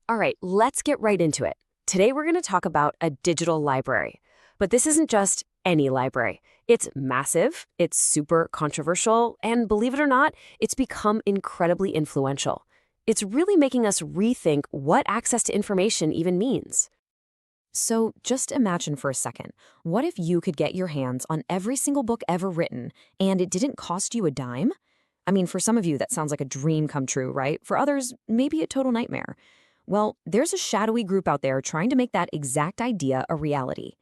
All right, let's get right into it. Today we're going to talk about a digital library. But this isn't just any library. It's massive, it's super controversial, and believe it or not, it's become incredibly influential. It's really making us rethink what access to information even means. So just imagine for a second, what if you could get your hands on every single book ever written and it didn't cost you a dime? I mean, for some of you, that sounds like a dream come true, right? For others, maybe a total nightmare. Well, there's a shadowy group out there trying to make that exact idea a reality.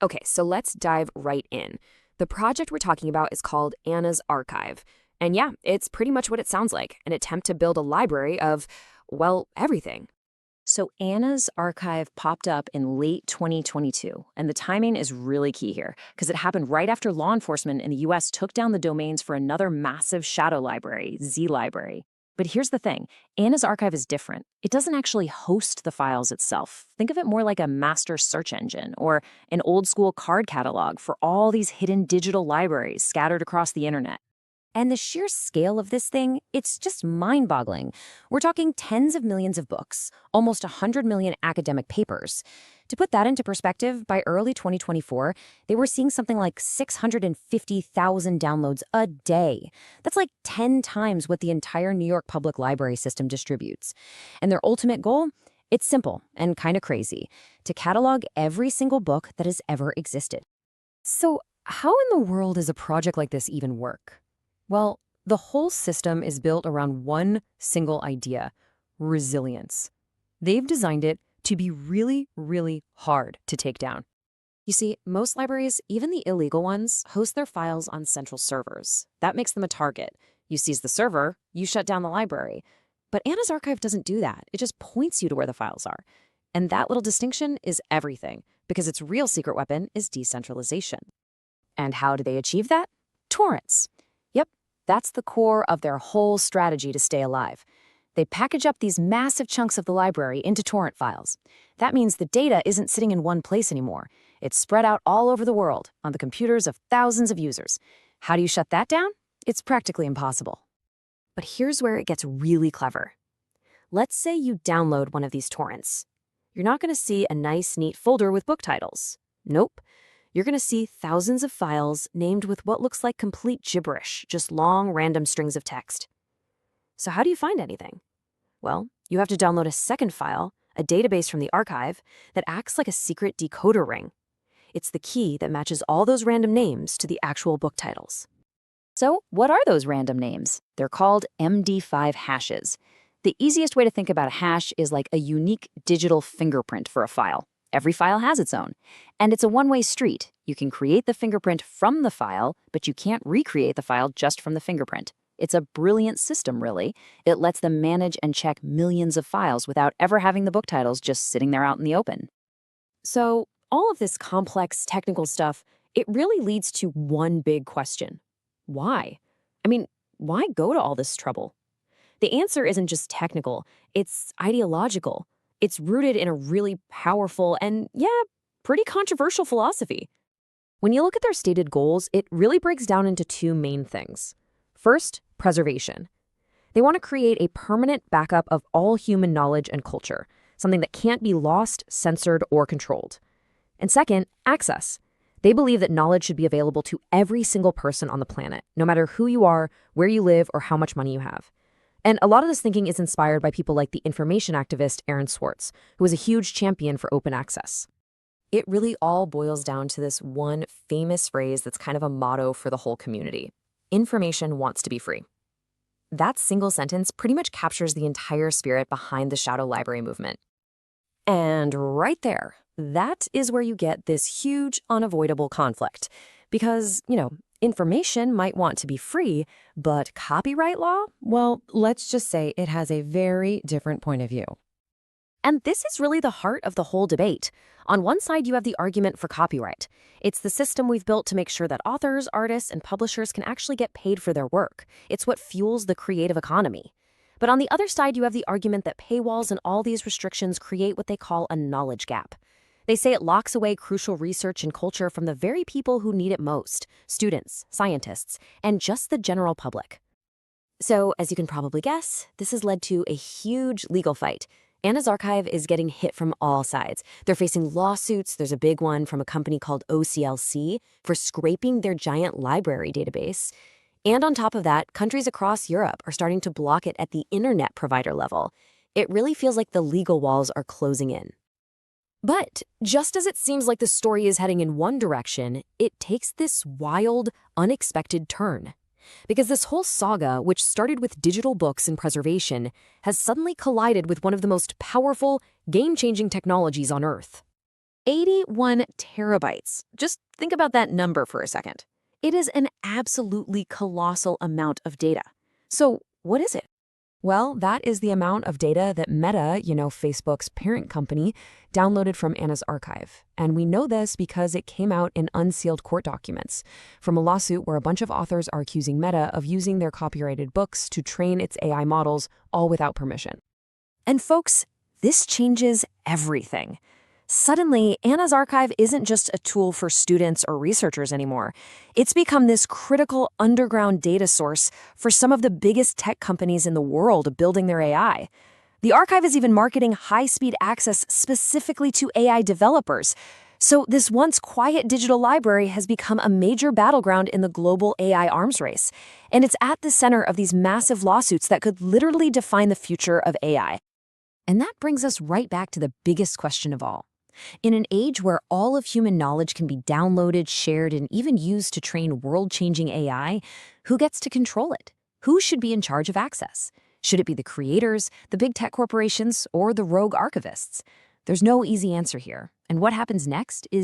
Okay, so let's dive right in. The project we're talking about is called Anna's Archive. And yeah, it's pretty much what it sounds like, an attempt to build a library of, well, everything. So Anna's Archive popped up in late 2022, and the timing is really key here because it happened right after law enforcement in the US took down the domains for another massive shadow library, Z Library. But here's the thing, Anna's Archive is different. It doesn't actually host the files itself. Think of it more like a master search engine or an old school card catalog for all these hidden digital libraries scattered across the internet. And the sheer scale of this thing, it's just mind-boggling. We're talking tens of millions of books, almost 100 million academic papers. To put that into perspective, by early 2024, they were seeing something like 650,000 downloads a day. That's like 10 times what the entire New York Public Library system distributes. And their ultimate goal? It's simple and kind of crazy, to catalog every single book that has ever existed. So how in the world does a project like this even work? Well, the whole system is built around one single idea: resilience. They've designed it to be really, really hard to take down. You see, most libraries, even the illegal ones, host their files on central servers. That makes them a target. You seize the server, you shut down the library. But Anna's Archive doesn't do that. It just points you to where the files are. And that little distinction is everything, because its real secret weapon is decentralization. And how do they achieve that? Torrents. Yep, that's the core of their whole strategy to stay alive. They package up these massive chunks of the library into torrent files. That means the data isn't sitting in one place anymore. It's spread out all over the world on the computers of thousands of users. How do you shut that down? It's practically impossible. But here's where it gets really clever. Let's say you download one of these torrents. You're not going to see a nice, neat folder with book titles. Nope. You're going to see thousands of files named with what looks like complete gibberish, just long, random strings of text. So how do you find anything? Well, you have to download a second file, a database from the archive, that acts like a secret decoder ring. It's the key that matches all those random names to the actual book titles. So what are those random names? They're called MD5 hashes. The easiest way to think about a hash is like a unique digital fingerprint for a file. Every file has its own. And it's a one-way street. You can create the fingerprint from the file, but you can't recreate the file just from the fingerprint. It's a brilliant system, really. It lets them manage and check millions of files without ever having the book titles just sitting there out in the open. So all of this complex technical stuff, it really leads to one big question. Why? I mean, why go to all this trouble? The answer isn't just technical, it's ideological. It's rooted in a really powerful and, yeah, pretty controversial philosophy. When you look at their stated goals, it really breaks down into two main things. First, preservation. They want to create a permanent backup of all human knowledge and culture, something that can't be lost, censored, or controlled. And second, access. They believe that knowledge should be available to every single person on the planet, no matter who you are, where you live, or how much money you have. And a lot of this thinking is inspired by people like the information activist Swartz, who was a huge champion for open access. It really all boils down to this one famous phrase that's kind of a motto for the whole community. Information wants to be free. That single sentence pretty much captures the entire spirit behind the shadow library movement. And right there, that is where you get this huge, unavoidable conflict. Because, information might want to be free, but copyright law? Well, let's just say it has a very different point of view. And this is really the heart of the whole debate. On one side, you have the argument for copyright. It's the system we've built to make sure that authors, artists, and publishers can actually get paid for their work. It's what fuels the creative economy. But on the other side, you have the argument that paywalls and all these restrictions create what they call a knowledge gap. They say it locks away crucial research and culture from the very people who need it most: students, scientists, and just the general public. So, as you can probably guess, this has led to a huge legal fight. Anna's archive is getting hit from all sides. They're facing lawsuits. There's a big one from a company called OCLC for scraping their giant library database. And on top of that, countries across Europe are starting to block it at the internet provider level. It really feels like the legal walls are closing in. But just as it seems like the story is heading in one direction, it takes this wild, unexpected turn. Because this whole saga, which started with digital books and preservation, has suddenly collided with one of the most powerful, game-changing technologies on Earth. 81 terabytes. Just think about that number for a second. It is an absolutely colossal amount of data. So what is it? Well, that is the amount of data that Meta, Facebook's parent company, downloaded from Anna's archive. And we know this because it came out in unsealed court documents from a lawsuit where a bunch of authors are accusing Meta of using their copyrighted books to train its AI models, all without permission. And folks, this changes everything. Suddenly, Anna's archive isn't just a tool for students or researchers anymore. It's become this critical underground data source for some of the biggest tech companies in the world building their AI. The archive is even marketing high-speed access specifically to AI developers. So this once quiet digital library has become a major battleground in the global AI arms race. And it's at the center of these massive lawsuits that could literally define the future of AI. And that brings us right back to the biggest question of all. In an age where all of human knowledge can be downloaded, shared, and even used to train world-changing AI, who gets to control it? Who should be in charge of access? Should it be the creators, the big tech corporations, or the rogue archivists? There's no easy answer here, and what happens next is